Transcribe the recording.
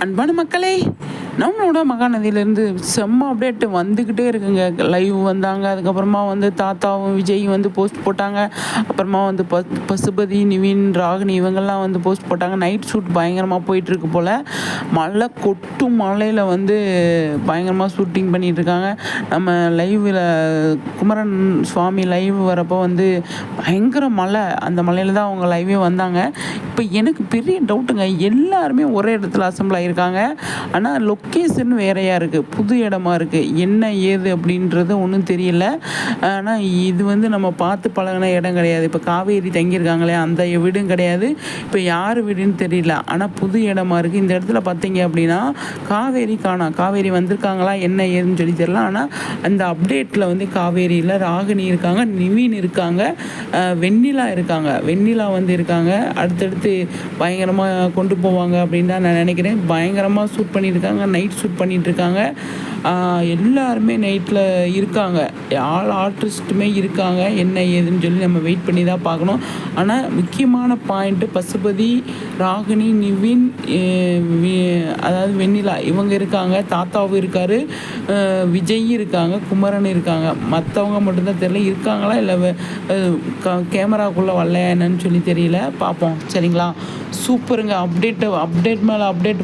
அன்பான மக்களே, நம்மளோட மகாநதியிலேருந்து செம்ம அப்டேட் வந்துக்கிட்டே இருக்குங்க. லைவ் வந்தாங்க. அதுக்கப்புறமா தாத்தாவும் விஜய் போஸ்ட் போட்டாங்க. அப்புறமா பசுபதி, நிவின், ராகினி இவங்கெல்லாம் போஸ்ட் போட்டாங்க. நைட் ஷூட் பயங்கரமாக போயிட்டுருக்கு போல். மழை கொட்டும் மழையில் பயங்கரமாக ஷூட்டிங் பண்ணிகிட்ருக்காங்க. நம்ம லைவில் குமரன் சுவாமி லைவ் வரப்போ பயங்கர மழை. அந்த மழையில் தான் அவங்க லைவே வந்தாங்க. இப்போ எனக்கு பெரிய டவுட்டுங்க, எல்லாருமே ஒரே இடத்துல அசம்பிள் ஆகியிருக்காங்க. ஆனால் லொக்கேஷன் வேறையாக இருக்குது, புது இடமா இருக்குது. என்ன ஏது அப்படின்றது ஒன்றும் தெரியல. ஆனால் இது நம்ம பார்த்து பழகின இடம் கிடையாது. இப்போ காவேரி தங்கியிருக்காங்களே அந்த வீடும் கிடையாது. இப்போ யார் வீடுன்னு தெரியல. ஆனால் புது இடமா இருக்குது. இந்த இடத்துல பார்த்தீங்க அப்படின்னா காவேரி வந்திருக்காங்களா என்ன ஏதுன்னு சொல்லி தெரியல. ஆனால் அந்த அப்டேட்டில் காவேரியில் ராகினி இருக்காங்க, நிவின் இருக்காங்க, வெண்ணிலா இருக்காங்க. வெண்ணிலா இருக்காங்க. அடுத்தடுத்து பயங்கரமாக கொண்டு போவாங்க அப்படின்னு தான் நான் நினைக்கிறேன். பயங்கரமாக ஷூட் பண்ணியிருக்காங்க. நைட் ஷூட் பண்ணிகிட்ருக்காங்க. எல்லாருமே நைட்டில் இருக்காங்க. ஆர்டிஸ்ட்டுமே இருக்காங்க. என்ன ஏதுன்னு சொல்லி நம்ம வெயிட் பண்ணி தான் பார்க்கணும். ஆனால் முக்கியமான பாயிண்ட்டு பசுபதி, ராகினி, நிவின், அதாவது வெண்ணிலா இவங்க இருக்காங்க. தாத்தாவும் இருக்கார், விஜய் இருக்காங்க, குமரன் இருக்காங்க. மற்றவங்க மட்டும்தான் தெரியல இருக்காங்களா இல்லை கேமராக்குள்ளே வரலையா என்னன்னு சொல்லி தெரியல. பார்ப்போம். சரிங்களா? சூப்பருங்க. அப்டேட் மேலே அப்டேட்